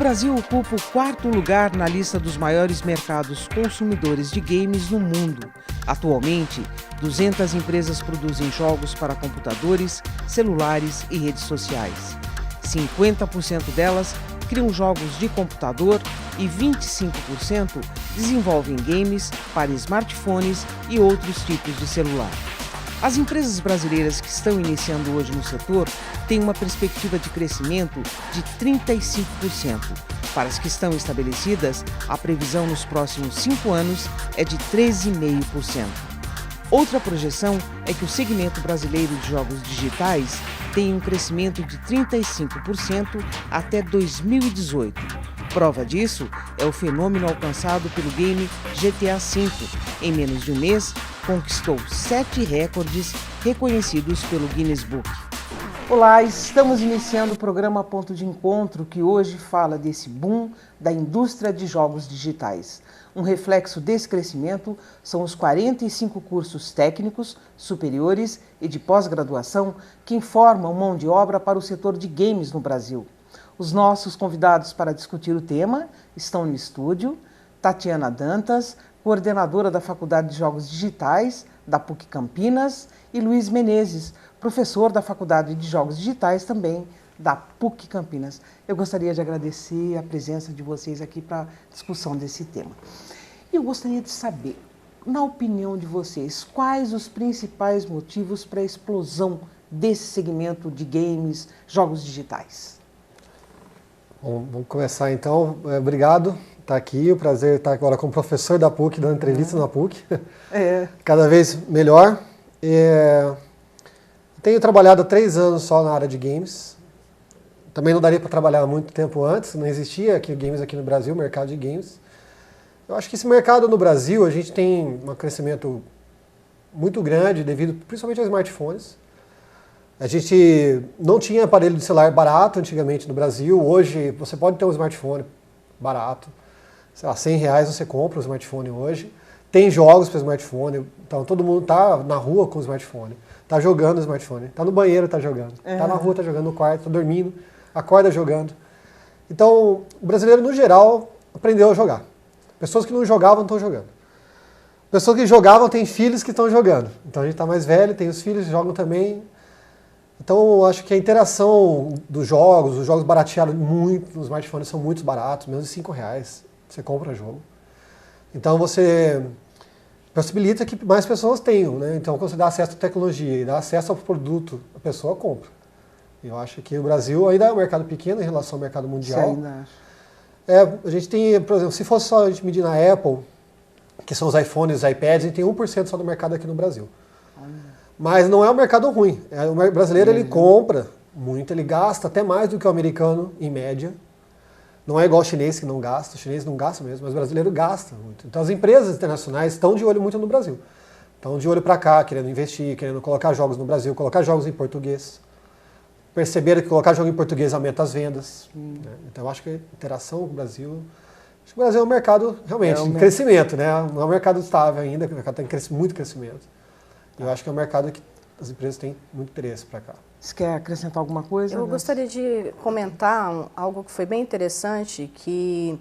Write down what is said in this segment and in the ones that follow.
Brasil ocupa o quarto lugar na lista dos maiores mercados consumidores de games no mundo. Atualmente, 200 empresas produzem jogos para computadores, celulares e redes sociais. 50% delas criam jogos de computador e 25% desenvolvem games para smartphones e outros tipos de celular. As empresas brasileiras que estão iniciando hoje no setor têm uma perspectiva de crescimento de 35%. Para as que estão estabelecidas, a previsão nos próximos 5 anos é de 13,5%. Outra projeção é que o segmento brasileiro de jogos digitais tenha um crescimento de 35% até 2018. Prova disso é o fenômeno alcançado pelo game GTA V. Em menos de um mês, conquistou 7 recordes reconhecidos pelo Guinness Book. Olá, estamos iniciando o programa Ponto de Encontro, que hoje fala desse boom da indústria de jogos digitais. Um reflexo desse crescimento são os 45 cursos técnicos, superiores e de pós-graduação que informam mão de obra para o setor de games no Brasil. Os nossos convidados para discutir o tema estão no estúdio: Tatiana Dantas, coordenadora da Faculdade de Jogos Digitais da PUC Campinas, e Luiz Menezes, professor da Faculdade de Jogos Digitais também da PUC Campinas. Eu gostaria de agradecer a presença de vocês aqui para a discussão desse tema. E eu gostaria de saber, na opinião de vocês, quais os principais motivos para a explosão desse segmento de games, jogos digitais? Bom, vamos começar então. Obrigado por estar aqui. O prazer estar agora como professor da PUC, dando entrevista na PUC. Cada vez melhor. Tenho trabalhado há 3 anos só na área de games. Também não daria para trabalhar muito tempo antes, não existia games aqui no Brasil, mercado de games. Eu acho que esse mercado no Brasil, a gente tem um crescimento muito grande devido principalmente aos smartphones. A gente não tinha aparelho de celular barato antigamente no Brasil. Hoje você pode ter um smartphone barato. Sei lá, R$100 você compra um smartphone hoje. Tem jogos para smartphone, então todo mundo está na rua com o smartphone. Está jogando o smartphone, está no banheiro, está jogando. Está na rua, está jogando no quarto, está dormindo, acorda jogando. Então o brasileiro no geral aprendeu a jogar. Pessoas que não jogavam estão jogando. Pessoas que jogavam têm filhos que estão jogando. Então a gente está mais velho, tem os filhos que jogam também. Então eu acho que a interação dos jogos, os jogos baratearam muito, os smartphones são muito baratos, menos de R$5 você compra jogo. Então você possibilita que mais pessoas tenham, né? Então quando você dá acesso à tecnologia e dá acesso ao produto, a pessoa compra. Eu acho que o Brasil ainda é um mercado pequeno em relação ao mercado mundial. Você ainda acha? A gente tem, por exemplo, se fosse só a gente medir na Apple, que são os iPhones e os iPads, a gente tem 1% só do mercado aqui no Brasil. Mas não é um mercado ruim. O brasileiro ele compra muito, ele gasta até mais do que o americano em média. Não é igual o chinês que não gasta, o chinês não gasta mesmo, mas o brasileiro gasta muito. Então as empresas internacionais estão de olho muito no Brasil. Estão de olho para cá, querendo investir, querendo colocar jogos no Brasil, colocar jogos em português. Perceberam que colocar jogo em português aumenta as vendas. Né? Então eu acho que a interação com o Brasil... Acho que o Brasil é um mercado realmente em crescimento, né? Não é um mercado estável ainda, o mercado tem muito crescimento. E eu acho que é um mercado que as empresas têm muito interesse para cá. Você quer acrescentar alguma coisa? Eu gostaria de comentar algo que foi bem interessante, que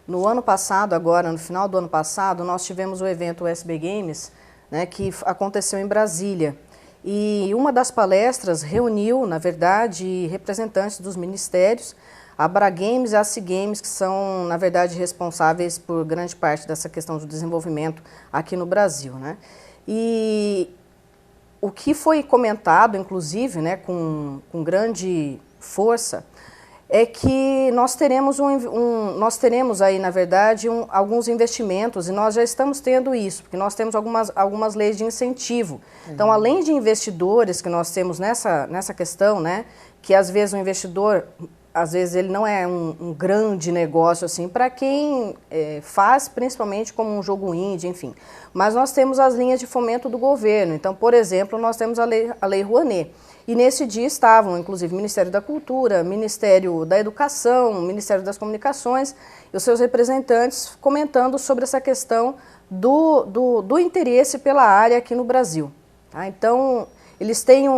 no ano passado, agora no final do ano passado, nós tivemos o evento USB Games, né, que aconteceu em Brasília. E uma das palestras reuniu, na verdade, representantes dos ministérios, a Abragames e a Cigames, que são, na verdade, responsáveis por grande parte dessa questão do desenvolvimento aqui no Brasil, né? E o que foi comentado, inclusive, né, com grande força, é que nós teremos, nós teremos aí, na verdade, alguns investimentos, e nós já estamos tendo isso, porque nós temos algumas leis de incentivo. Então, além de investidores que nós temos nessa questão, né, que às vezes o investidor, às vezes ele não é um grande negócio assim para quem faz, principalmente como um jogo indie, enfim. Mas nós temos as linhas de fomento do governo. Então, por exemplo, nós temos a Lei Rouanet. E nesse dia estavam, inclusive, o Ministério da Cultura, Ministério da Educação, Ministério das Comunicações e os seus representantes comentando sobre essa questão do interesse pela área aqui no Brasil. Tá? Então, eles têm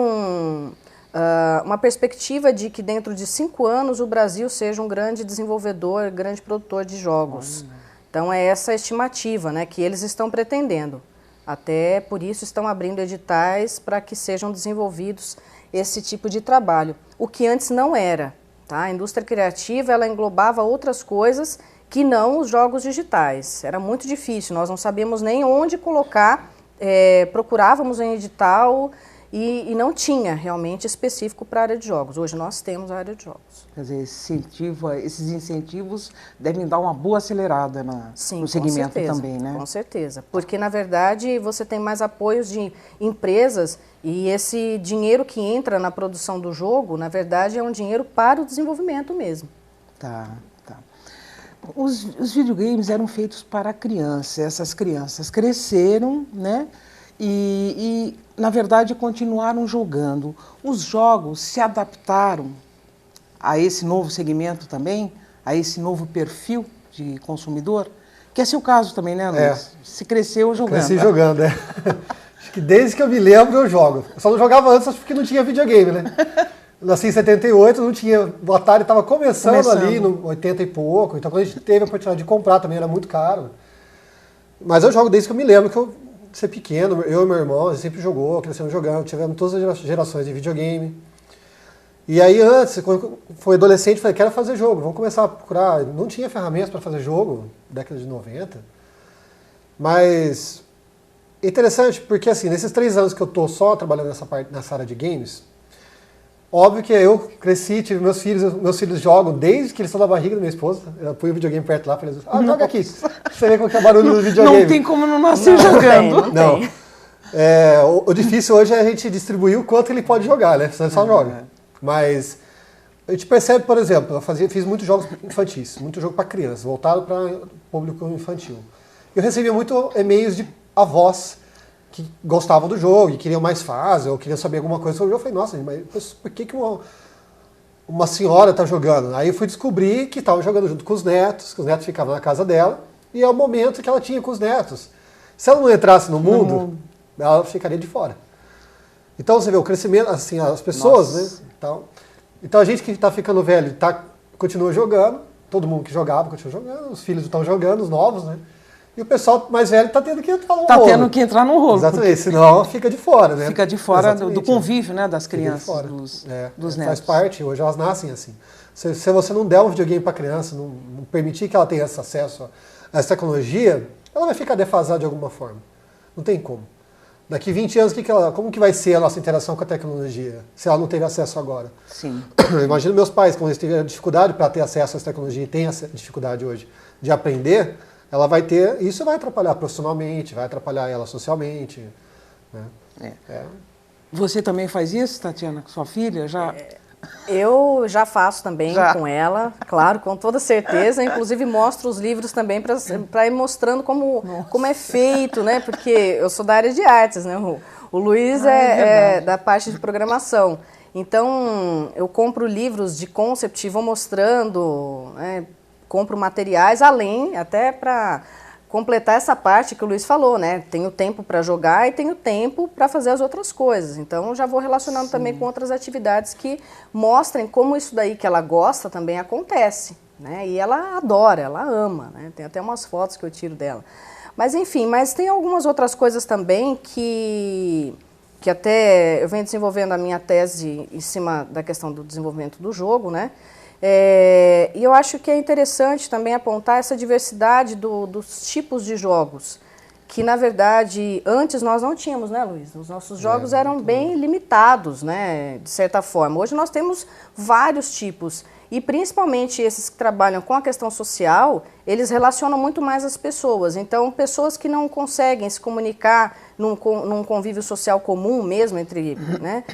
uma perspectiva de que dentro de 5 anos o Brasil seja um grande desenvolvedor, grande produtor de jogos. Então é essa a estimativa, né, que eles estão pretendendo. Até por isso estão abrindo editais para que sejam desenvolvidos esse tipo de trabalho, o que antes não era. Tá? A indústria criativa ela englobava outras coisas que não os jogos digitais. Era muito difícil, nós não sabíamos nem onde colocar, procurávamos em edital e não tinha realmente específico para a área de jogos. Hoje nós temos a área de jogos. Quer dizer, esses incentivos devem dar uma boa acelerada no segmento também, né? Com certeza, porque na verdade você tem mais apoios de empresas e esse dinheiro que entra na produção do jogo, na verdade é um dinheiro para o desenvolvimento mesmo. Tá. Os videogames eram feitos para crianças, essas crianças cresceram, né? E na verdade, continuaram jogando. Os jogos se adaptaram a esse novo segmento também, a esse novo perfil de consumidor, que é seu caso também, né, Luiz? Se cresceu jogando. Cresci jogando, Acho que desde que eu me lembro eu jogo. Eu só não jogava antes porque não tinha videogame, né? Eu nasci em 78, não tinha. O Atari estava começando ali, no 80 e pouco. Então, quando a gente teve a oportunidade de comprar também, era muito caro. Mas eu jogo desde que eu me lembro que eu ser pequeno, eu e meu irmão, a gente sempre jogou, crescemos jogando, tivemos todas as gerações de videogame. E aí antes, quando foi adolescente, falei, quero fazer jogo, vamos começar a procurar. Não tinha ferramentas para fazer jogo, década de 90. Mas é interessante porque assim, nesses 3 anos que eu estou só trabalhando nessa área de games, óbvio que eu cresci, tive meus filhos jogam desde que eles estão na barriga da minha esposa. Eu punho o videogame perto lá, falei, joga aqui. Você vê como que é o barulho do videogame. Não tem como não nascer jogando. Não. O difícil hoje é a gente distribuir o quanto ele pode jogar, né? Você só joga. Mas a gente percebe, por exemplo, fiz muitos jogos infantis, muito jogo para crianças, voltado para público infantil. Eu recebia muito e-mails de avós que gostavam do jogo e queriam mais fase, ou queriam saber alguma coisa sobre o jogo. Eu falei, nossa, mas por que uma senhora está jogando? Aí eu fui descobrir que estava jogando junto com os netos, que os netos ficavam na casa dela, e é o momento que ela tinha com os netos. Se ela não entrasse no mundo, ela ficaria de fora. Então você vê o crescimento, assim, as pessoas, né? Então a gente que está ficando velho continua jogando, todo mundo que jogava continua jogando, os filhos estão jogando, os novos, né? E o pessoal mais velho está tendo que entrar no rolo. Está tendo que entrar no rolo. Exatamente, senão fica de fora, né? Fica de fora do convívio, né, das crianças, dos netos. Faz parte, hoje elas nascem assim. Se você não der um videogame para a criança, não permitir que ela tenha esse acesso a essa tecnologia, ela vai ficar defasada de alguma forma. Não tem como. Daqui 20 anos, como que vai ser a nossa interação com a tecnologia, se ela não teve acesso agora? Sim. Eu imagino meus pais, quando eles tiveram dificuldade para ter acesso a essa tecnologia e têm essa dificuldade hoje de aprender, ela vai ter, isso vai atrapalhar profissionalmente, vai atrapalhar ela socialmente. Né? Você também faz isso, Tatiana, com sua filha? Eu já faço também com ela, claro, com toda certeza. Inclusive mostro os livros também para ir mostrando como é feito, né? Porque eu sou da área de artes, né? O Luiz é da parte de programação. Então eu compro livros de concept e vou mostrando, né? Compro materiais além, até para completar essa parte que o Luiz falou, né? Tenho tempo para jogar e tenho tempo para fazer as outras coisas. Então, já vou relacionando também com outras atividades que mostrem como isso daí que ela gosta também acontece, né? E ela adora, ela ama, né? Tem até umas fotos que eu tiro dela. Mas, enfim, tem algumas outras coisas também que até eu venho desenvolvendo a minha tese em cima da questão do desenvolvimento do jogo, né? E eu acho que é interessante também apontar essa diversidade dos tipos de jogos, que na verdade antes nós não tínhamos, né, Luiz? Os nossos jogos eram bem limitados, né, de certa forma. Hoje nós temos vários tipos e principalmente esses que trabalham com a questão social, eles relacionam muito mais as pessoas. Então, pessoas que não conseguem se comunicar num convívio social comum mesmo entre, né,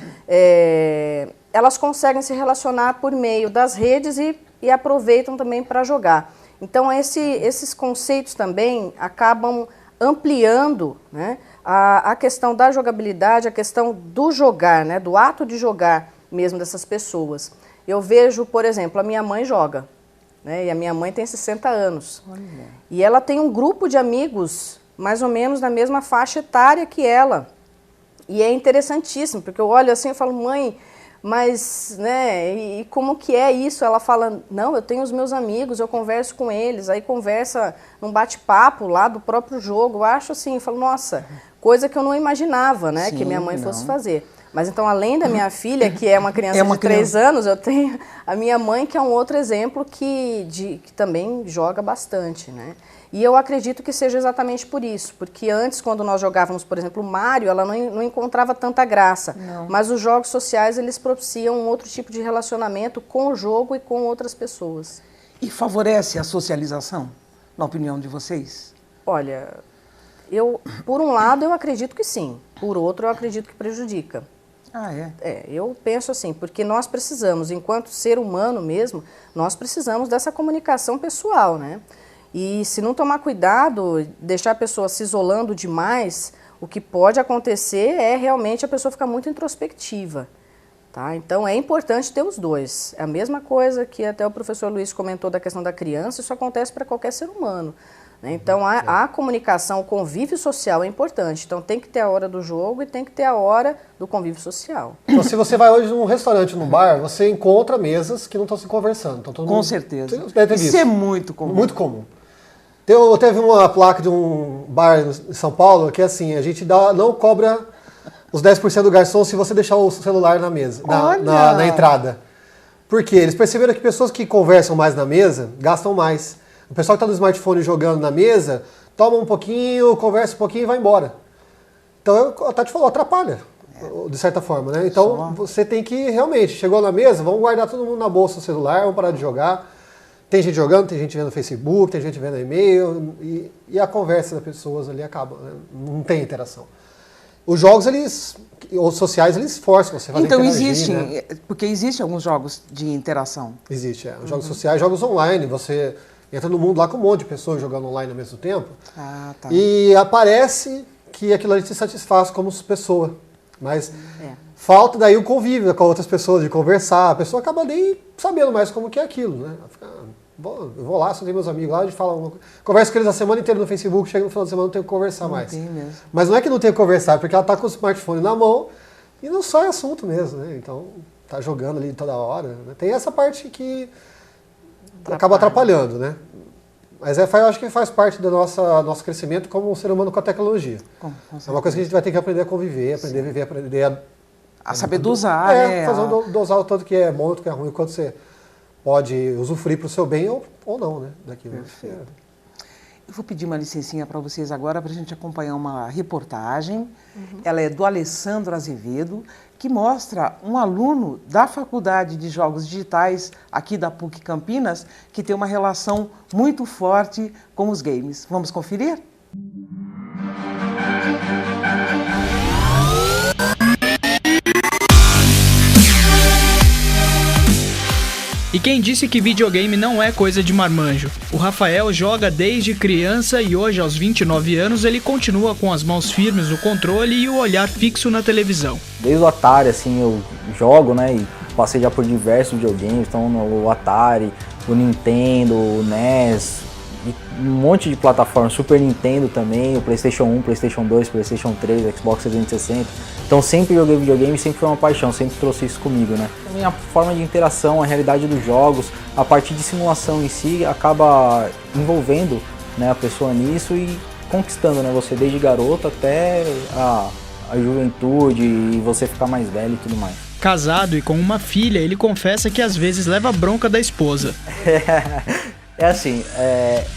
elas conseguem se relacionar por meio das redes e aproveitam também para jogar. Então, esses conceitos também acabam ampliando, né, a questão da jogabilidade, a questão do jogar, né, do ato de jogar mesmo dessas pessoas. Eu vejo, por exemplo, a minha mãe joga, né, e a minha mãe tem 60 anos. Olha. E ela tem um grupo de amigos mais ou menos na mesma faixa etária que ela. E é interessantíssimo, porque eu olho assim e falo, mãe, mas, né, e como que é isso? Ela fala, não, eu tenho os meus amigos, eu converso com eles, aí conversa num bate-papo lá do próprio jogo. Eu acho assim, eu falo, nossa, coisa que eu não imaginava, né, que minha mãe fosse fazer. Mas então, além da minha filha, que é uma criança de 3 anos, eu tenho a minha mãe, que é um outro exemplo que também joga bastante, né? E eu acredito que seja exatamente por isso, porque antes, quando nós jogávamos, por exemplo, o Mario, ela não encontrava tanta graça. Mas os jogos sociais, eles propiciam um outro tipo de relacionamento com o jogo e com outras pessoas. E favorece a socialização, na opinião de vocês? Olha, por um lado, eu acredito que sim. Por outro, eu acredito que prejudica. Ah, é? Eu penso assim, porque nós precisamos, enquanto ser humano mesmo, nós precisamos dessa comunicação pessoal, né? E se não tomar cuidado, deixar a pessoa se isolando demais, o que pode acontecer é realmente a pessoa ficar muito introspectiva. Tá? Então é importante ter os dois. É a mesma coisa que até o professor Luiz comentou da questão da criança, isso acontece para qualquer ser humano. Né? Então a comunicação, o convívio social é importante. Então tem que ter a hora do jogo e tem que ter a hora do convívio social. Então, se você vai hoje num restaurante, num bar, você encontra mesas que não estão se conversando. Então, Com certeza. Deve ter Isso é muito comum. Muito comum. Teve uma placa de um bar em São Paulo que é assim, a gente não cobra os 10% do garçom se você deixar o celular na mesa, na entrada. Por quê? Eles perceberam que pessoas que conversam mais na mesa gastam mais. O pessoal que está no smartphone jogando na mesa, toma um pouquinho, conversa um pouquinho e vai embora. Então, a Tati falou, atrapalha, de certa forma, né? Então, você tem que realmente, chegou na mesa, vamos guardar todo mundo na bolsa o celular, vamos parar de jogar. Tem gente jogando, tem gente vendo no Facebook, tem gente vendo e-mail, e a conversa das pessoas ali acaba, né? Não tem interação. Os jogos, os sociais, eles forçam você a fazer Então interagir, né? Porque existem alguns jogos de interação. Existe, Os jogos sociais, jogos online, você entra no mundo lá com um monte de pessoas jogando online ao mesmo tempo, Tá. E aparece que aquilo ali te satisfaz como pessoa, mas falta daí o convívio com outras pessoas, de conversar, a pessoa acaba nem sabendo mais como que é aquilo, né? Eu vou lá, só tenho meus amigos lá, a gente fala uma coisa. Converso com eles a semana inteira no Facebook, chega no final de semana não tenho que conversar mais. Tem mesmo. Mas não é que não tenho que conversar, é porque ela está com o smartphone na mão e não sai assunto mesmo, né? Então, tá jogando ali toda hora. Né? Tem essa parte que acaba atrapalhando, né? Mas eu acho que faz parte do nosso crescimento como um ser humano com a tecnologia. É uma coisa que a gente vai ter que aprender a conviver, aprender a viver, aprender a saber dosar, né? Dosar o tanto que é bom e o que é ruim, quando você pode usufruir para o seu bem ou não, né? Daquilo. Perfeito. Eu vou pedir uma licencinha para vocês agora para a gente acompanhar uma reportagem. Ela é do Alessandro Azevedo, que mostra um aluno da Faculdade de Jogos Digitais aqui da PUC Campinas, que tem uma relação muito forte com os games. Vamos conferir? E quem disse que videogame não é coisa de marmanjo? O Rafael joga desde criança e hoje, aos 29 anos, ele continua com as mãos firmes no controle e o olhar fixo na televisão. Desde o Atari, assim, eu jogo, né, e passei já por diversos videogames, então o Atari, o Nintendo, o NES, e um monte de plataformas, Super Nintendo também, o PlayStation 1, PlayStation 2, PlayStation 3, Xbox 360. Então sempre joguei videogame, sempre foi uma paixão, sempre trouxe isso comigo, né? Também a forma de interação, a realidade dos jogos, a parte de simulação em si acaba envolvendo, né, a pessoa nisso e conquistando, né, você desde garoto até a juventude e você ficar mais velho e tudo mais. Casado e com uma filha, ele confessa que às vezes leva bronca da esposa. É assim,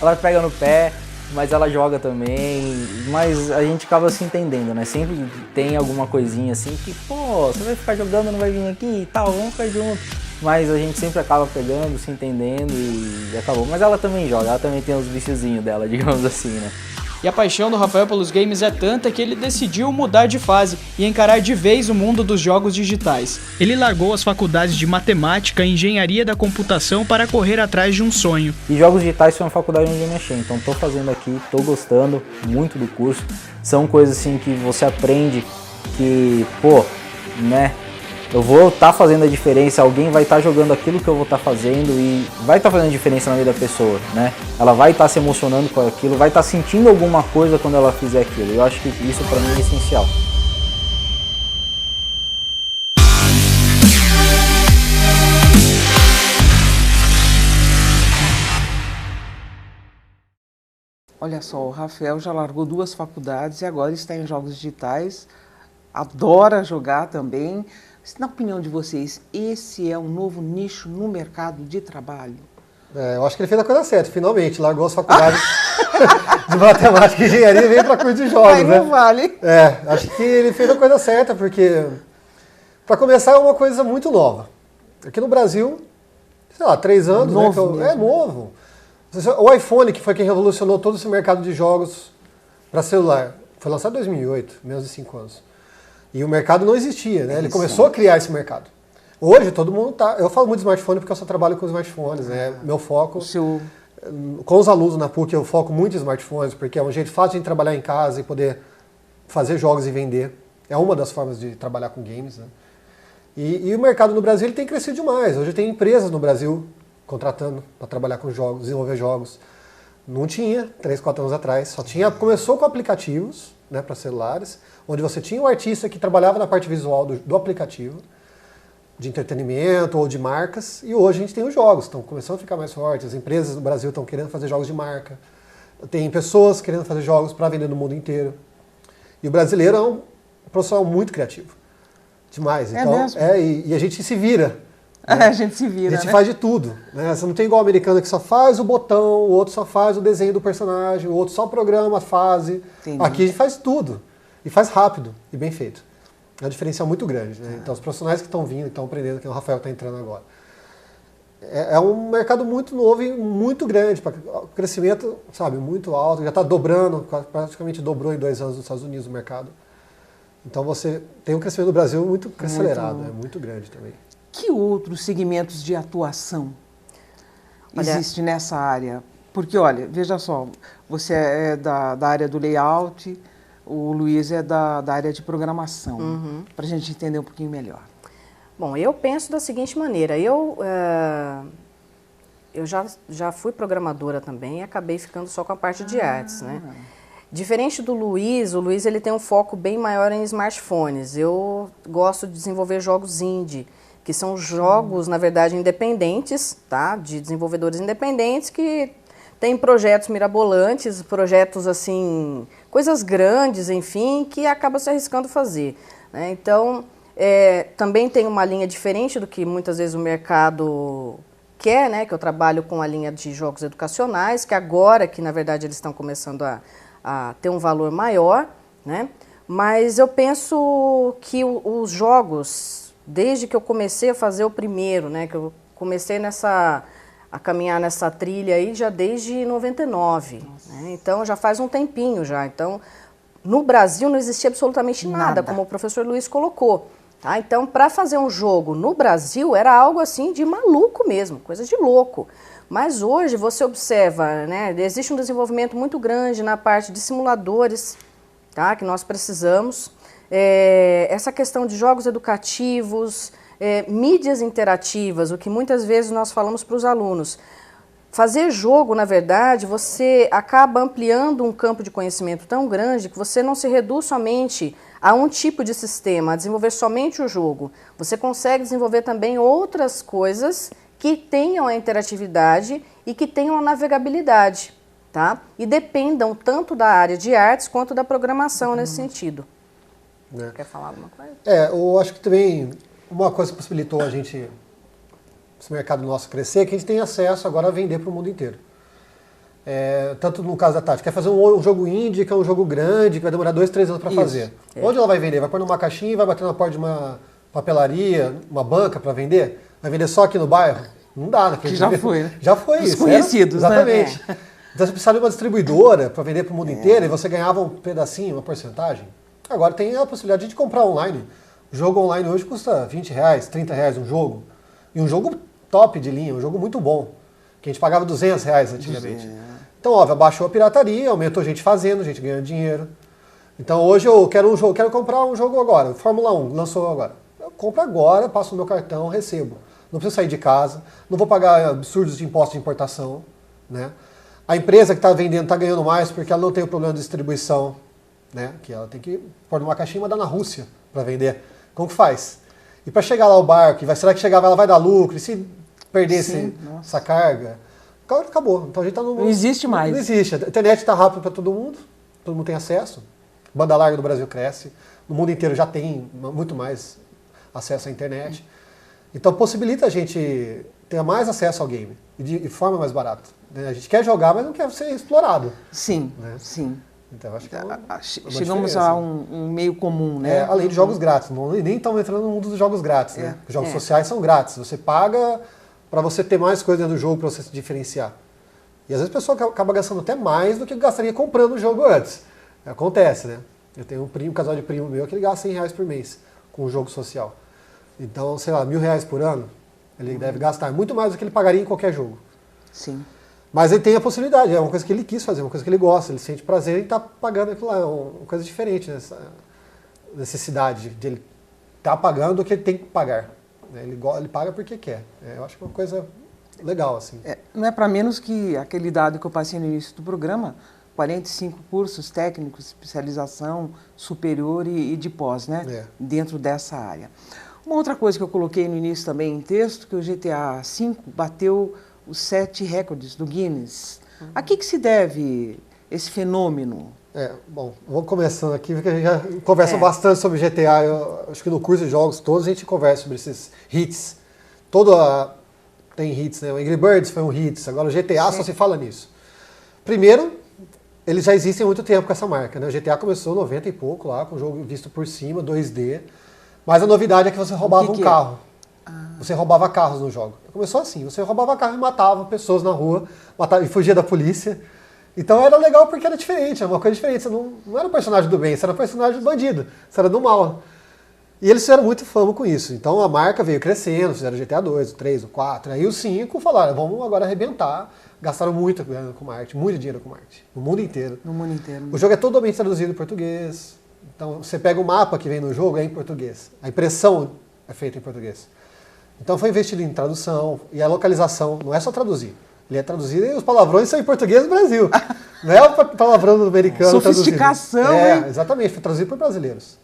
ela pega no pé, mas ela joga também, mas a gente acaba se entendendo, né? Sempre tem alguma coisinha assim que, pô, você vai ficar jogando, não vai vir aqui e tal, vamos ficar junto. Mas a gente sempre acaba pegando, se entendendo e acabou. Mas ela também joga, ela também tem os viciozinhos dela, digamos assim, né? E a paixão do Rafael pelos games é tanta que ele decidiu mudar de fase e encarar de vez o mundo dos jogos digitais. Ele largou as faculdades de matemática e engenharia da computação para correr atrás de um sonho. E jogos digitais foi uma faculdade onde eu me achei, então tô fazendo aqui, tô gostando muito do curso. São coisas assim que você aprende que, pô, né? Eu vou estar fazendo a diferença, alguém vai estar jogando aquilo que eu vou estar fazendo e vai estar fazendo diferença na vida da pessoa, né? Ela vai estar se emocionando com aquilo, vai estar sentindo alguma coisa quando ela fizer aquilo. Eu acho que isso para mim é essencial. Olha só, o Rafael já largou 2 faculdades e agora está em jogos digitais, adora jogar também. Na opinião de vocês, esse é um novo nicho no mercado de trabalho? Eu acho que ele fez a coisa certa, finalmente, largou as faculdades de matemática e engenharia e veio para curso de jogos, Aí não vale. Acho que ele fez a coisa certa, porque, para começar, é uma coisa muito nova. Aqui no Brasil, sei lá, 3 anos, Novo né? É novo. O iPhone, que foi quem revolucionou todo esse mercado de jogos para celular, foi lançado em 2008, menos de 5 anos. E o mercado não existia, né? Ele começou a criar esse mercado. Hoje todo mundo tá... Eu falo muito de smartphone porque eu só trabalho com smartphones, né? Meu foco... Com os alunos na PUC eu foco muito em smartphones, porque é um jeito fácil de trabalhar em casa e poder fazer jogos e vender. É uma das formas de trabalhar com games, né? E o mercado no Brasil ele tem crescido demais. Hoje tem empresas no Brasil contratando para trabalhar com jogos, desenvolver jogos. Não tinha 3, 4 anos atrás. Só tinha, começou com aplicativos, né, para celulares, onde você tinha um artista que trabalhava na parte visual do aplicativo, de entretenimento ou de marcas, e hoje a gente tem os jogos, estão começando a ficar mais fortes, as empresas no Brasil estão querendo fazer jogos de marca, tem pessoas querendo fazer jogos para vender no mundo inteiro. E o brasileiro é um profissional muito criativo, demais. Então, mesmo? E a gente se vira. Né? A gente se vira, A gente faz de tudo. Né? Você não tem igual o americano que só faz o botão, o outro só faz o desenho do personagem, o outro só programa a fase. Entendi. Aqui a gente faz tudo. E faz rápido e bem feito. É uma diferença muito grande. Né? Então, os profissionais que estão vindo, que estão aprendendo, que o Rafael está entrando agora. É um mercado muito novo e muito grande. O crescimento, sabe, muito alto. Já está dobrando, praticamente dobrou em 2 anos nos Estados Unidos o mercado. Então, você tem um crescimento no Brasil muito acelerado, muito grande também. Que outros segmentos de atuação existe nessa área? Porque, olha, veja só, você é da área do layout, o Luiz é da área de programação, para a gente entender um pouquinho melhor. Bom, eu penso da seguinte maneira, eu já fui programadora também e acabei ficando só com a parte de artes, né? Diferente do Luiz, o Luiz ele tem um foco bem maior em smartphones. Eu gosto de desenvolver jogos indie, que são jogos, na verdade, independentes, tá? De desenvolvedores independentes que têm projetos mirabolantes, projetos assim, coisas grandes, enfim, que acaba se arriscando fazer, né? Então, também tem uma linha diferente do que muitas vezes o mercado quer, né? Que eu trabalho com a linha de jogos educacionais, que agora que, na verdade, eles estão começando a ter um valor maior, né? Mas eu penso que os jogos, desde que eu comecei a fazer o primeiro, né? Que eu comecei a caminhar nessa trilha aí já desde 99, né? Então já faz um tempinho já. Então, no Brasil não existia absolutamente nada, como o professor Luiz colocou. Tá? Então, para fazer um jogo no Brasil era algo assim de maluco mesmo, coisa de louco. Mas hoje você observa, né, existe um desenvolvimento muito grande na parte de simuladores, tá, que nós precisamos. Essa questão de jogos educativos, mídias interativas, o que muitas vezes nós falamos para os alunos. Fazer jogo, na verdade, você acaba ampliando um campo de conhecimento tão grande que você não se reduz somente a um tipo de sistema, a desenvolver somente o jogo. Você consegue desenvolver também outras coisas que tenham a interatividade e que tenham a navegabilidade, tá? E dependam tanto da área de artes quanto da programação nesse sentido. Quer falar alguma coisa? Eu acho que também uma coisa que possibilitou a gente, esse mercado nosso crescer, é que a gente tem acesso agora a vender para o mundo inteiro. Tanto no caso da Tati, quer fazer um jogo indie, que é um jogo grande, que vai demorar 2, 3 anos para fazer. Onde ela vai vender? Vai pôr numa caixinha e vai bater na porta de uma papelaria, uma banca para vender? Vai vender só aqui no bairro? Não dá, né? Que já foi, né? Já foi isso. Desconhecidos, exatamente. Né? Então você precisava de uma distribuidora para vender para o mundo inteiro e você ganhava um pedacinho, uma porcentagem. Agora tem a possibilidade de comprar online. O jogo online hoje custa R$20, R$30 um jogo. E um jogo top de linha, um jogo muito bom. Que a gente pagava R$200 antigamente. Então, óbvio, abaixou a pirataria, aumentou gente fazendo, gente ganhando dinheiro. Então hoje eu quero um jogo, quero comprar um jogo agora. Fórmula 1 lançou agora. Eu compro agora, passo o meu cartão, recebo. Não preciso sair de casa, não vou pagar absurdos de imposto de importação. Né? A empresa que está vendendo está ganhando mais porque ela não tem o problema de distribuição. Né? Que ela tem que pôr numa caixinha e mandar na Rússia para vender. Como que faz? E para chegar lá o barco, será que chegar lá ela vai dar lucro? E se perder essa carga? acabou. Então a gente tá no... Não existe mais. Não existe. A internet está rápida para todo mundo tem acesso. Banda larga do Brasil cresce. No mundo inteiro já tem muito mais acesso à internet. Então possibilita a gente ter mais acesso ao game e de forma mais barata. A gente quer jogar, mas não quer ser explorado. Sim, né? sim. Então acho que chegamos a um meio comum, né? Além de jogos grátis. Nem estamos entrando no mundo dos jogos grátis. Né? Os jogos sociais são grátis. Você paga para você ter mais coisa dentro do jogo, para você se diferenciar. E às vezes a pessoa acaba gastando até mais do que gastaria comprando o jogo antes. Acontece, né? Eu tenho um casal de primo meu que ele gasta R$100 por mês com o jogo social. Então, sei lá, R$1.000 por ano, ele deve gastar muito mais do que ele pagaria em qualquer jogo. Sim. Mas ele tem a possibilidade, é uma coisa que ele quis fazer, uma coisa que ele gosta, ele sente prazer em estar pagando aquilo lá, é uma coisa diferente, né? Essa necessidade de ele estar pagando o que ele tem que pagar. Né? Ele paga porque quer. Eu acho que é uma coisa legal, assim. Não é para menos que aquele dado que eu passei no início do programa, 45 cursos técnicos, especialização superior e de pós, né? Dentro dessa área. Uma outra coisa que eu coloquei no início também em texto, que o GTA V bateu os 7 recordes do Guinness. A que se deve esse fenômeno? Bom, vamos começando aqui, porque a gente já conversa bastante sobre GTA. Eu acho que no curso de jogos todos a gente conversa sobre esses hits. Tem hits, né? O Angry Birds foi um hit, agora o GTA só se fala nisso. Primeiro, eles já existem há muito tempo com essa marca, né? O GTA começou em 90 e pouco lá, com o jogo visto por cima, 2D. Mas a novidade é que você roubava um carro. Você roubava carros no jogo. Começou assim, você roubava carro e matava pessoas na rua, e fugia da polícia. Então era legal porque era diferente, era uma coisa diferente. Você não era um personagem do bem, você era um personagem bandido, você era do mal. E eles fizeram muito fama com isso. Então a marca veio crescendo, fizeram o GTA 2, o 3, o 4. Aí o 5 falaram, vamos agora arrebentar. Gastaram muito com marketing, muito dinheiro com marketing, no mundo inteiro. No mundo inteiro. O jogo é totalmente traduzido em português. Então você pega o mapa que vem no jogo, é em português. A impressão é feita em português. Então foi investido em tradução e a localização, não é só traduzir. Ele é traduzido e os palavrões são em português do Brasil. Não é o palavrão americano sofisticação, traduzido. Exatamente, foi traduzido por brasileiros.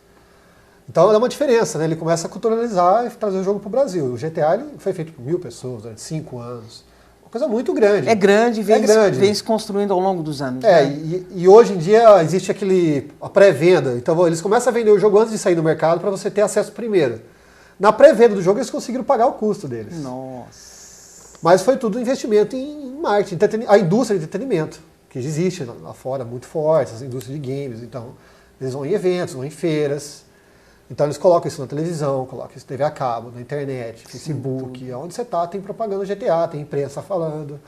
Então é uma diferença, né? Ele começa a culturalizar e trazer o jogo para o Brasil. O GTA ele foi feito por 1.000 pessoas durante 5 anos. Uma coisa muito grande. É grande, vem se construindo ao longo dos anos. Né? E hoje em dia existe a pré-venda. Então eles começam a vender o jogo antes de sair no mercado para você ter acesso primeiro. Na pré-venda do jogo eles conseguiram pagar o custo deles. Nossa. Mas foi tudo investimento em marketing, a indústria de entretenimento, que existe lá fora muito forte, as indústrias de games. Então eles vão em eventos, vão em feiras. Então eles colocam isso na televisão, colocam isso na TV a cabo, na internet, Facebook, onde você tá, tem propaganda GTA, tem imprensa falando,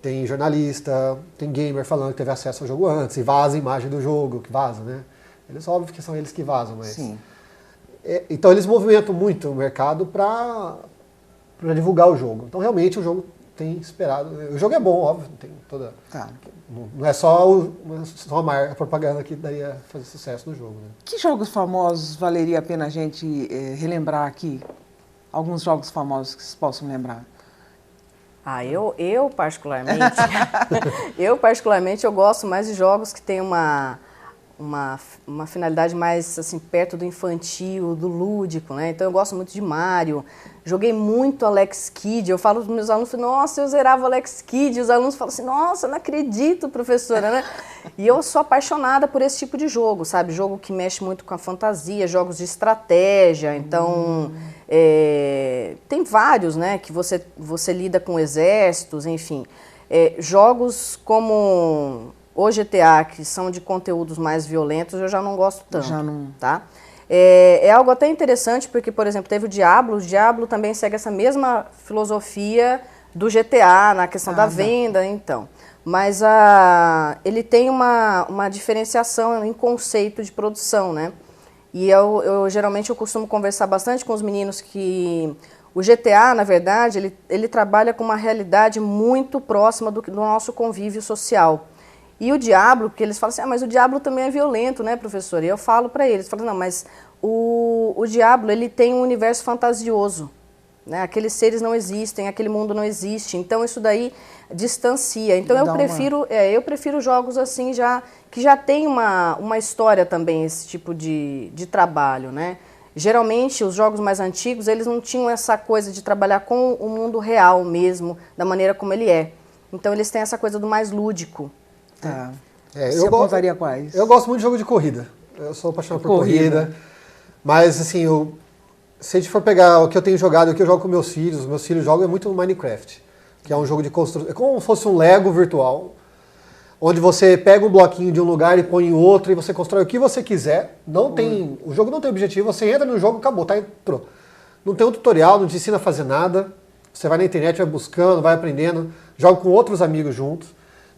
tem jornalista, tem gamer falando que teve acesso ao jogo antes, e vaza a imagem do jogo, que vaza, né? Eles óbvio que são eles que vazam, mas... Sim. Então eles movimentam muito o mercado para divulgar o jogo. Então realmente o jogo tem esperado. O jogo é bom, óbvio, tem toda. Claro. Não é só a marca, a propaganda que daria fazer sucesso no jogo. Né? Que jogos famosos valeria a pena a gente relembrar aqui? Alguns jogos famosos que vocês possam lembrar. Eu particularmente, eu gosto mais de jogos que têm uma finalidade mais assim, perto do infantil, do lúdico, né? Então eu gosto muito de Mario, joguei muito Alex Kidd, eu falo para os meus alunos, nossa, eu zerava Alex Kidd, e os alunos falam assim, nossa, não acredito, professora, né? E eu sou apaixonada por esse tipo de jogo, sabe? Jogo que mexe muito com a fantasia, jogos de estratégia, então tem vários, né? Que você lida com exércitos, enfim. Jogos como... O GTA, que são de conteúdos mais violentos, eu já não gosto tanto, tá? É algo até interessante, porque, por exemplo, teve o Diablo também segue essa mesma filosofia do GTA, na questão da venda, então. Mas ele tem uma diferenciação em conceito de produção, né? E geralmente eu costumo conversar bastante com os meninos que... O GTA, na verdade, ele trabalha com uma realidade muito próxima do nosso convívio social. E o Diablo, porque eles falam assim, mas o Diablo também é violento, né, professor? E eu falo para eles, não, mas o Diablo, ele tem um universo fantasioso, né? Aqueles seres não existem, aquele mundo não existe, então isso daí distancia. Então eu prefiro jogos assim, que já tem uma história também, esse tipo de trabalho, né? Geralmente, os jogos mais antigos, eles não tinham essa coisa de trabalhar com o mundo real mesmo, da maneira como ele é. Então eles têm essa coisa do mais lúdico. Tá. É, Você apontaria quais? Eu gosto muito de jogo de corrida. Eu sou apaixonado por corrida. Mas, assim, se a gente for pegar o que eu tenho jogado, o que eu jogo com meus filhos jogam é muito Minecraft, que é um jogo de construção. É como se fosse um Lego virtual, onde você pega um bloquinho de um lugar e põe em outro e você constrói o que você quiser. O jogo não tem objetivo, você entra no jogo, acabou, entrou. Não tem um tutorial, não te ensina a fazer nada. Você vai na internet, vai buscando, vai aprendendo, joga com outros amigos juntos.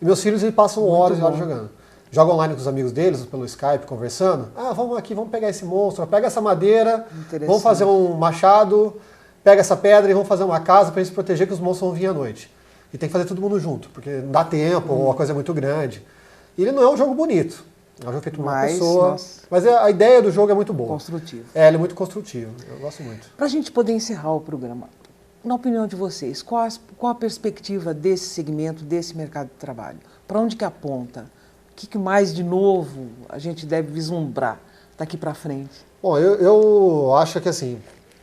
E meus filhos eles passam horas e horas jogando. Jogam online com os amigos deles, pelo Skype, conversando. Vamos aqui, vamos pegar esse monstro, pega essa madeira, vamos fazer um machado, pega essa pedra e vamos fazer uma casa para eles se proteger que os monstros vão vir à noite. E tem que fazer todo mundo junto, porque não dá tempo, ou a coisa é muito grande. E ele não é um jogo bonito. É um jogo feito por uma pessoa. Nossa. Mas a ideia do jogo é muito boa. Construtivo. Ele é muito construtivo. Eu gosto muito. Para a gente poder encerrar o programa, na opinião de vocês, qual a perspectiva desse segmento, desse mercado de trabalho? Para onde que aponta? O que mais de novo a gente deve vislumbrar daqui para frente? Bom, eu acho que assim,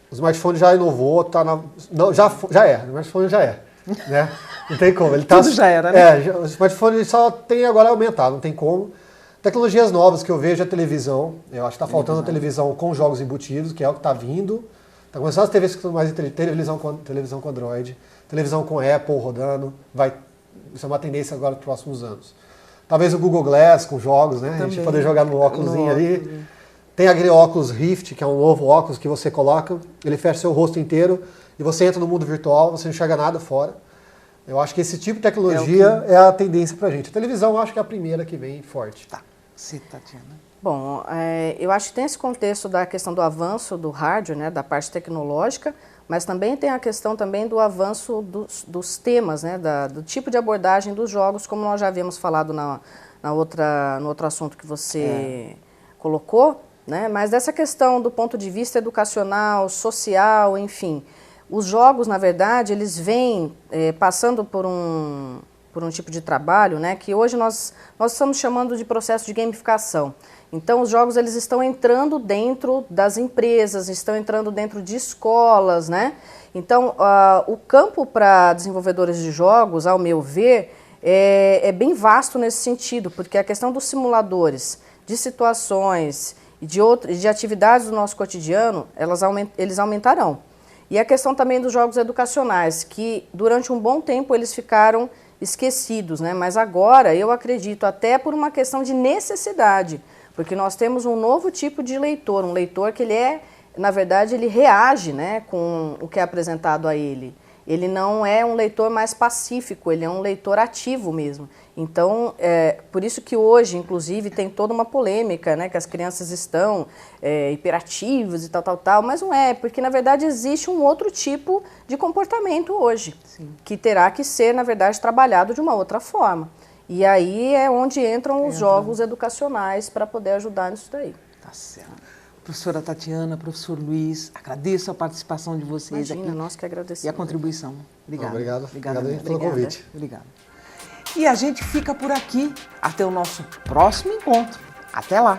o smartphone já inovou, já é, o smartphone já é, né? Não tem como. Ele Tudo já era, né? O smartphone só tem agora aumentado, não tem como. Tecnologias novas que eu vejo é a televisão. Eu acho que está faltando a televisão com jogos embutidos, que é o que está vindo. Está começando as TVs que são mais televisão com Android, televisão com Apple rodando. Isso é uma tendência agora nos próximos anos. Talvez o Google Glass com jogos, né? A gente poder jogar no óculosinho ali. Tem aquele óculos Rift, que é um novo óculos que você coloca, ele fecha seu rosto inteiro e você entra no mundo virtual, você não enxerga nada fora. Eu acho que esse tipo de tecnologia é a tendência pra gente. A televisão eu acho que é a primeira que vem forte. Tá. Você, Tatiana? Bom, eu acho que tem esse contexto da questão do avanço do hardware, né, da parte tecnológica, mas também tem a questão também do avanço dos temas, né, do tipo de abordagem dos jogos, como nós já havíamos falado no outro assunto que você colocou, né, mas dessa questão do ponto de vista educacional, social, enfim. Os jogos, na verdade, eles vêm passando por um tipo de trabalho, né, que hoje nós estamos chamando de processo de gamificação. Então, os jogos eles estão entrando dentro das empresas, estão entrando dentro de escolas, né? Então, o campo para desenvolvedores de jogos, ao meu ver, é bem vasto nesse sentido, porque a questão dos simuladores, de situações e de atividades do nosso cotidiano, eles aumentarão. E a questão também dos jogos educacionais, que durante um bom tempo eles ficaram esquecidos, né? Mas agora eu acredito até por uma questão de necessidade, porque nós temos um novo tipo de leitor, um leitor que na verdade, ele reage, né, com o que é apresentado a ele. Ele não é um leitor mais pacífico, ele é um leitor ativo mesmo. Então, por isso que hoje, inclusive, tem toda uma polêmica, né, que as crianças estão hiperativas e tal, mas não é, porque, na verdade, existe um outro tipo de comportamento hoje, que terá que ser, na verdade, trabalhado de uma outra forma. E aí é onde entram os jogos educacionais para poder ajudar nisso daí. Tá certo. Professora Tatiana, professor Luiz, agradeço a participação de vocês aqui. Nós que agradecemos. E a contribuição. Obrigado. Obrigado pelo convite. Obrigado. E a gente fica por aqui. Até o nosso próximo encontro. Até lá.